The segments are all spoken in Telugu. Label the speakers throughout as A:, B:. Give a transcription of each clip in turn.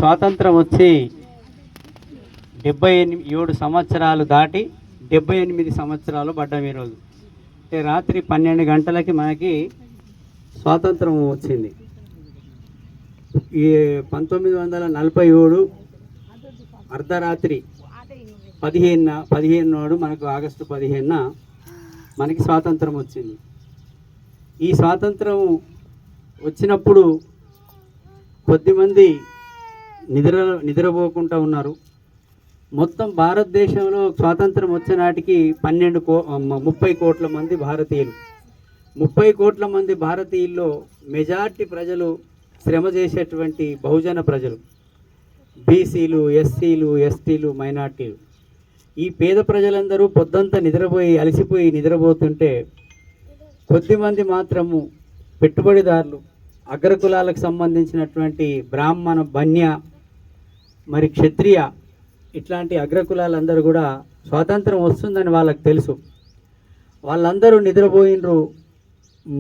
A: స్వాతంత్రం వచ్చి 77 సంవత్సరాలు దాటి 78 సంవత్సరాలు పడ్డాం ఈరోజు. అంటే రాత్రి 12 గంటలకి మనకి స్వాతంత్రం వచ్చింది. ఈ 1947 అర్ధరాత్రి 15 నాడు మనకు ఆగస్టు 15న మనకి స్వాతంత్రం వచ్చింది. ఈ స్వాతంత్రం వచ్చినప్పుడు కొద్దిమంది నిద్రపోకుండా ఉన్నారు. మొత్తం భారతదేశంలో స్వాతంత్రం వచ్చే నాటికి 30 కోట్ల మంది భారతీయులు. 30 కోట్ల మంది భారతీయుల్లో మెజార్టీ ప్రజలు శ్రమ చేసేటువంటి బహుజన ప్రజలు, బీసీలు, ఎస్సీలు, ఎస్టీలు, మైనార్టీలు. ఈ పేద ప్రజలందరూ పొద్దంతా అలసిపోయి నిద్రపోతుంటే కొద్దిమంది మాత్రము పెట్టుబడిదారులు, అగ్రకులాలకు సంబంధించినటువంటి బ్రాహ్మణ, బన్య, మరి క్షత్రియ ఇట్లాంటి అగ్రకులాలందరూ కూడా స్వాతంత్రం వస్తుందని వాళ్ళకి తెలుసు. వాళ్ళందరూ నిద్రపోయినరు.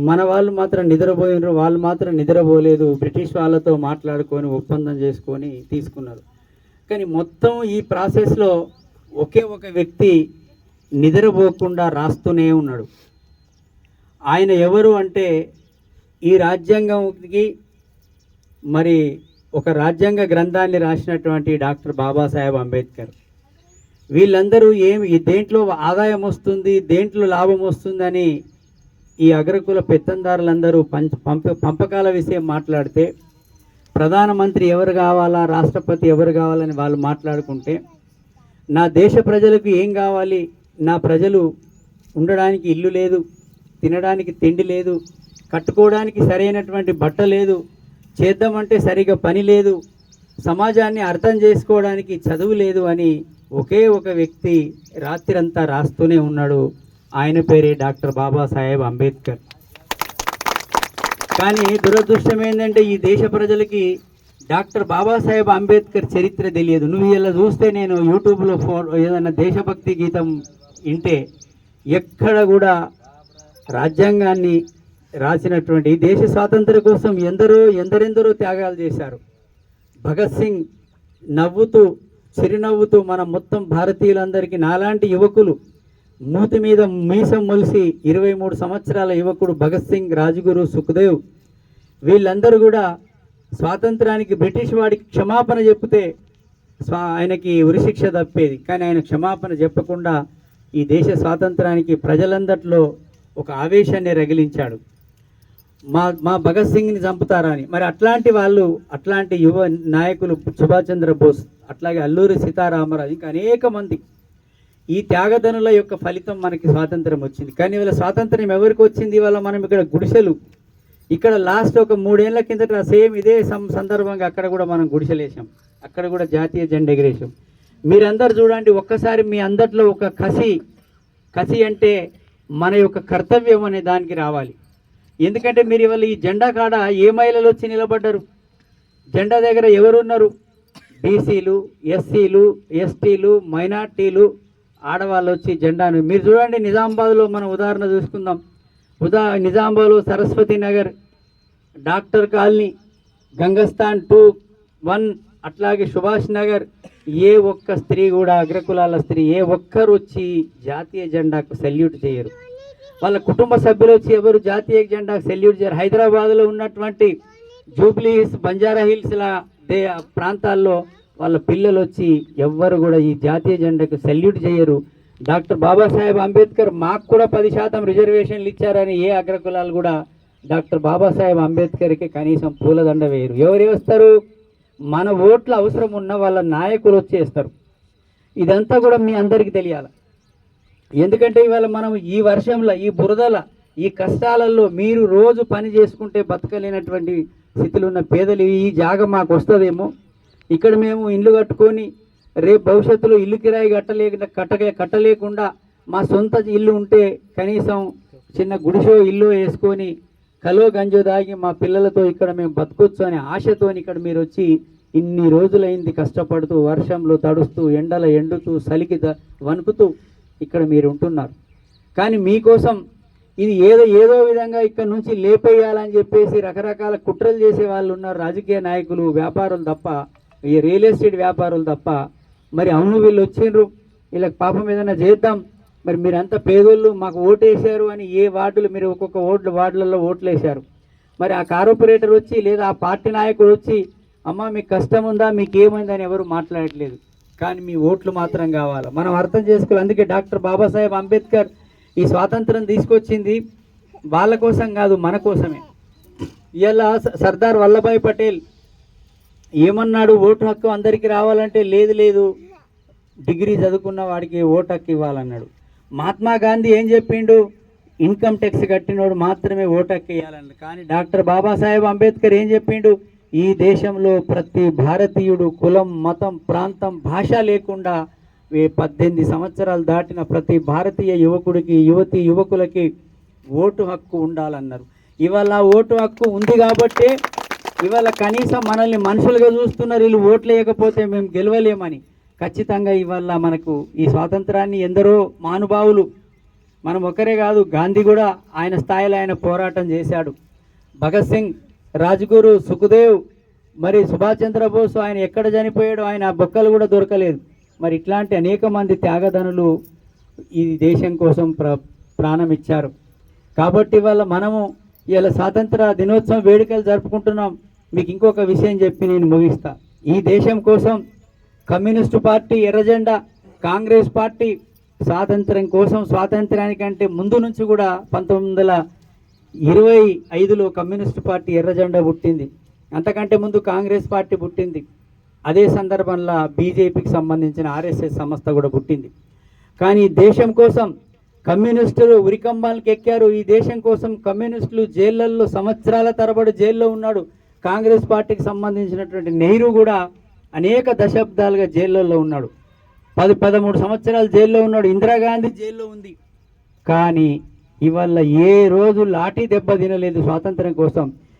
A: మన వాళ్ళు మాత్రం నిద్రపోయినరు, వాళ్ళు మాత్రం నిద్రపోలేదు. బ్రిటిష్ వాళ్ళతో మాట్లాడుకొని ఒప్పందం చేసుకొని తీసుకున్నారు. కానీ మొత్తం ఈ ప్రాసెస్లో ఒకే ఒక వ్యక్తి నిద్రపోకుండా రాస్తూనే ఉన్నాడు. ఆయన ఎవరు అంటే ఈ రాజ్యాంగంకి మరి ఒక రాజ్యాంగ గ్రంథాన్ని రాసినటువంటి డాక్టర్ బాబాసాహెబ్ అంబేద్కర్. వీళ్ళందరూ దేంట్లో ఆదాయం వస్తుంది, దేంట్లో లాభం వస్తుందని ఈ అగ్రకుల పెత్తందారులందరూ పంపకాల విషయం మాట్లాడితే, ప్రధానమంత్రి ఎవరు కావాలా, రాష్ట్రపతి ఎవరు కావాలని వాళ్ళు మాట్లాడుకుంటే, నా దేశ ప్రజలకు ఏం కావాలి, నా ప్రజలు ఉండడానికి ఇల్లు లేదు, తినడానికి తిండి లేదు, కట్టుకోవడానికి సరైనటువంటి బట్ట లేదు, చేద్దామంటే సరిగా పని లేదు, సమాజాన్ని అర్థం చేసుకోవడానికి చదువు లేదు అని ఒకే ఒక వ్యక్తి రాత్రంతా రాస్తూనే ఉన్నాడు. ఆయన పేరే డాక్టర్ బాబాసాహెబ్ అంబేద్కర్. కానీ దురదృష్టం ఏంటంటే ఈ దేశ ప్రజలకి డాక్టర్ బాబాసాహెబ్ అంబేద్కర్ చరిత్ర తెలియదు. నువ్వు ఇలా చూస్తే, నేను యూట్యూబ్లో ఏదైనా దేశభక్తి గీతం వింటే ఎక్కడ కూడా రాజ్యాంగాన్ని రాసినటువంటి దేశ స్వాతంత్ర్యం కోసం ఎందరెందరో త్యాగాలు చేశారు. భగత్ సింగ్ నవ్వుతూ చిరునవ్వుతూ మన మొత్తం భారతీయులందరికీ, నాలాంటి యువకులు మూతి మీద మీసం మొలిసి 23 సంవత్సరాల యువకుడు భగత్ సింగ్, రాజ్గురు, సుఖ్దేవ్, వీళ్ళందరూ కూడా స్వాతంత్రానికి బ్రిటిష్ వాడికి క్షమాపణ చెప్తే ఆయనకి ఉరిశిక్ష తప్పేది. కానీ ఆయన క్షమాపణ చెప్పకుండా ఈ దేశ స్వాతంత్రానికి ప్రజలందరిలో ఒక ఆవేశాన్ని రగిలించాడు. మా భగత్ సింగ్ని చంపుతారా అని. మరి అట్లాంటి యువ నాయకులు సుభాష్ చంద్రబోస్, అట్లాగే అల్లూరి సీతారామరాజు, ఇంకా అనేక మంది ఈ త్యాగదనుల యొక్క ఫలితం మనకి స్వాతంత్రం వచ్చింది. కానీ ఇవాళ స్వాతంత్రం ఎవరికి వచ్చింది? ఇవాళ మనం ఇక్కడ గుడిసెలు, ఇక్కడ లాస్ట్ ఒక 3 ఏళ్ల కిందట సేమ్ ఇదే సందర్భంగా అక్కడ కూడా మనం గుడిసెలేసాం, అక్కడ కూడా జాతీయ జెండా ఎగిరేసాం. మీరందరూ చూడండి, ఒక్కసారి మీ అందరిలో ఒక కసి అంటే మన యొక్క కర్తవ్యం అనే దానికి రావాలి. ఎందుకంటే మీరు ఇవాళ ఈ జెండా కాడ ఏ మహిళలు వచ్చి నిలబడ్డారు? జెండా దగ్గర ఎవరున్నారు? బీసీలు, ఎస్సీలు, ఎస్టీలు, మైనార్టీలు, ఆడవాళ్ళు వచ్చి జెండాను మీరు చూడండి. నిజామాబాద్లో మనం ఉదాహరణ చూసుకుందాం. నిజామాబాద్లో సరస్వతి నగర్, డాక్టర్ కాలనీ, గంగస్థాన్ 2, 1, అట్లాగే సుభాష్ నగర్, ఏ ఒక్క స్త్రీ కూడా, అగ్రకులాల స్త్రీ ఏ ఒక్కరు వచ్చి జాతీయ జెండాకు సెల్యూట్ చేయరు. వాళ్ళ కుటుంబ సభ్యులు వచ్చి ఎవరు జాతీయ జెండాకు సెల్యూట్ చేయరు. హైదరాబాద్లో ఉన్నటువంటి జూబ్లీ హిల్స్, బంజారా హిల్స్ ప్రాంతాల్లో వాళ్ళ పిల్లలు వచ్చి ఎవ్వరు కూడా ఈ జాతీయ జెండాకు సెల్యూట్ చేయరు. డాక్టర్ బాబాసాహెబ్ అంబేద్కర్ మాకు కూడా 10% రిజర్వేషన్లు ఇచ్చారని ఏ అగ్రకులాలు కూడా డాక్టర్ బాబాసాహెబ్ అంబేద్కర్కి కనీసం పూలదండ వేయరు. ఎవరు వేస్తారు? మన ఓట్ల అవసరం ఉన్న వాళ్ళ నాయకులు వచ్చేస్తారు. ఇదంతా కూడా మీ అందరికీ తెలియాలి. ఎందుకంటే ఇవాళ మనం ఈ వర్షంలో, ఈ బురదల, ఈ కష్టాలలో మీరు రోజు పని చేసుకుంటే బతకలేనటువంటి స్థితిలో ఉన్న పేదలు ఈ జాగ మాకు వస్తుందేమో, ఇక్కడ మేము ఇల్లు కట్టుకొని రేపు భవిష్యత్తులో ఇల్లు కిరాయి కట్టలేకుండా మా సొంత ఇల్లు ఉంటే కనీసం చిన్న గుడిసో ఇల్లు వేసుకొని కలో గంజో దాగి మా పిల్లలతో ఇక్కడ మేము బతకొచ్చు అనే ఆశతోని ఇక్కడ మీరు వచ్చి ఇన్ని రోజులైంది కష్టపడుతూ, వర్షంలో తడుస్తూ, ఎండల ఎండుతూ, చలికి వణుకుతూ ఇక్కడ మీరు ఉంటున్నారు. కానీ మీకోసం ఇది ఏదో విధంగా ఇక్కడ నుంచి లేపేయాలని చెప్పేసి రకరకాల కుట్రలు చేసే వాళ్ళు ఉన్నారు, రాజకీయ నాయకులు, వ్యాపారులు తప్ప ఈ రియల్ ఎస్టేట్ వ్యాపారులు తప్ప. మరి అవును వీళ్ళు వచ్చిండ్రు, వీళ్ళకి పాపం ఏదైనా చేద్దాం, మరి మీరంతా పేదోళ్ళు మాకు ఓటేశారు అని ఏ వార్డులు మీరు ఒక్కొక్క వార్డులలో ఓట్లు వేశారు. మరి ఆ కార్పొరేటర్ వచ్చి లేదా ఆ పార్టీ నాయకుడు వచ్చి అమ్మ మీకు కష్టం ఉందా, మీకు ఏమైందని ఎవరు మాట్లాడట్లేదు. కానీ మీ ఓట్లు మాత్రం కావాలి. మనం అర్థం చేసుకోవాలి. అందుకే డాక్టర్ బాబాసాహెబ్ అంబేద్కర్ ఈ స్వాతంత్రం తీసుకొచ్చింది వాళ్ళ కోసం కాదు, మన కోసమే. ఇలా సర్దార్ వల్లభాయ్ పటేల్ ఏమన్నాడు, ఓటు హక్కు అందరికీ రావాలంటే లేదు లేదు డిగ్రీ చదువుకున్న వాడికి ఓటు హక్కు ఇవ్వాలన్నాడు. మహాత్మా గాంధీ ఏం చెప్పిండు, ఇన్కమ్ ట్యాక్స్ కట్టినోడు మాత్రమే ఓటు హక్కు ఇవ్వాలన్నాడు. కానీ డాక్టర్ బాబాసాహెబ్ అంబేద్కర్ ఏం చెప్పిండు, ఈ దేశంలో ప్రతి భారతీయుడు కులం మతం ప్రాంతం భాష లేకుండా 18 సంవత్సరాలు దాటిన ప్రతి భారతీయ యువకుడికి యువకులకి ఓటు హక్కు ఉండాలన్నారు. ఇవాళ ఓటు హక్కు ఉంది కాబట్టే ఇవాళ కనీసం మనల్ని మనుషులుగా చూస్తున్నారు. వీళ్ళు ఓట్లు వేయకపోతే మేము గెలవలేమని. ఖచ్చితంగా ఇవాళ మనకు ఈ స్వాతంత్రాన్ని ఎందరో మహానుభావులు, మనం ఒకరే కాదు, గాంధీ కూడా ఆయన స్థాయిలో ఆయన పోరాటం చేశాడు. భగత్ సింగ్, రాజ్గురు, సుఖదేవ్, మరి సుభాష్ చంద్రబోస్ ఆయన ఎక్కడ చనిపోయాడో ఆయన బొక్కలు కూడా దొరకలేదు. మరి ఇట్లాంటి అనేక మంది త్యాగధనులు ఈ దేశం కోసం ప్రాణం ఇచ్చారు. కాబట్టి ఇవాళ మనము ఇవాళ స్వాతంత్ర దినోత్సవం వేడుకలు జరుపుకుంటున్నాం. మీకు ఇంకొక విషయం చెప్పి నేను ముగిస్తా. ఈ దేశం కోసం కమ్యూనిస్టు పార్టీ ఎర్రజెండా, కాంగ్రెస్ పార్టీ స్వాతంత్రం కోసం, స్వాతంత్రానికంటే ముందు నుంచి కూడా 1925లో కమ్యూనిస్టు పార్టీ ఎర్రజెండా పుట్టింది. అంతకంటే ముందు కాంగ్రెస్ పార్టీ పుట్టింది. అదే సందర్భంలో బీజేపీకి సంబంధించిన ఆర్ఎస్ఎస్ సంస్థ కూడా పుట్టింది. కానీ దేశం కోసం కమ్యూనిస్టులు ఉరికంబాలకు ఎక్కారు. ఈ దేశం కోసం కమ్యూనిస్టులు జైళ్ళల్లో సంవత్సరాల తరబడి జైల్లో ఉన్నాడు. కాంగ్రెస్ పార్టీకి సంబంధించినటువంటి నెహ్రూ కూడా అనేక దశాబ్దాలుగా జైళ్ళల్లో ఉన్నాడు. 13 సంవత్సరాలు జైల్లో ఉన్నాడు. ఇందిరాగాంధీ జైల్లో ఉంది. కానీ ఇవాళ ఏ రోజు లాఠీ దెబ్బ తినలేదు స్వాతంత్రం కోసం.